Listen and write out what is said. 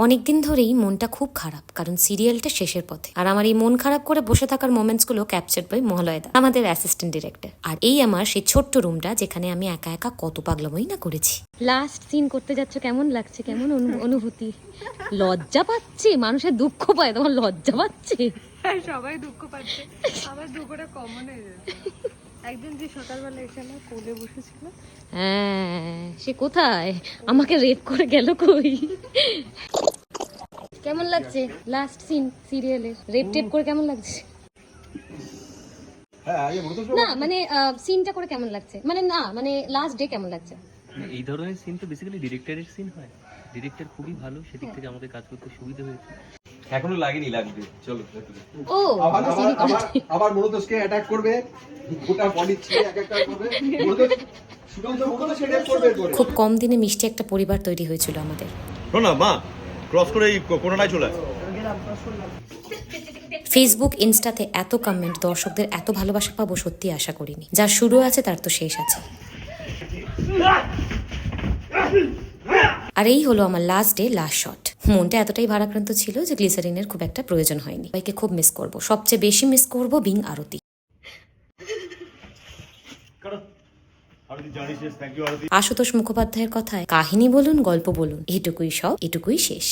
অনেকদিন ধরেই মনটা খুব খারাপ, কারণ সিরিয়ালটা শেষের পথে। আর আমার এই মন খারাপ করে বসে থাকার মোমেন্টসগুলো ক্যাপচার বাই মহালয়দা, আমাদের অ্যাসিস্ট্যান্ট ডিরেক্টর। আর এই আমার সেই ছোট্ট রুমটা যেখানে আমি একা একা কত পাগলামই না করেছি। লাস্ট সিন করতে যাচ্ছ, কেমন লাগছে? কেমন অনুভূতি? লজ্জা পাচ্ছে? মানুষের দুঃখ পায়, তোমার লজ্জা পাচ্ছে? হ্যাঁ, সবাই দুঃখ পাচ্ছে। আমার দুঃখটা কমন হয়ে যাচ্ছে। একদিন যে সকালবেলা এসে আমার কোলে বসেছিল, হ্যাঁ, সে কোথায়? আমাকে রেপ করে গেল কই? কেমন লাগছে লাস্ট সিন সিরিয়ালের? রেপ টেপ করে কেমন লাগছে? না মানে সিনটা করে কেমন লাগছে, মানে না মানে লাস্ট ডে কেমন লাগছে? এই ধরনের সিন তো বেসিক্যালি ডিরেক্টরের সিন হয়। ডিরেক্টর খুবই ভালো, সেদিক থেকে আমাদের কাজ করতে সুবিধা হয়েছে। এখনো লাগেনি, লাগবে। চলো ও আবার মনোতোষকে অ্যাটাক করবে, গোটা বডি ছিঁড়ে এক একটা করবে। মনোতোষ সুগন্ধ মুখে সেটা করবে করে। খুব কম দিনে মিষ্টি একটা পরিবার তৈরি হয়েছিল আমাদের। শোনা মা, ক্রস করে এই কোনাটায় চলে আয়। ফেসবুক ইনস্টাতে এত কমেন্ট, দর্শকদের এত ভালোবাসা পাবো সত্যি আশা করিনি। যার শুরু আছে তার তো শেষ আছে। আর এই হলো আমার লাস্ট ডে লাস্ট শট। মনটা এতটাই ভারাক্রান্ত ছিল যে গ্লিসারিনের খুব একটা প্রয়োজন হয়নি। সবাইকে খুব মিস করব, সবচেয়ে বেশি মিস করব বিং আরতি। আশুতোষ মুখোপাধ্যায়ের কথায়, কাহিনী বলুন গল্প বলুন, এটুকুই সব, এটুকুই শেষ।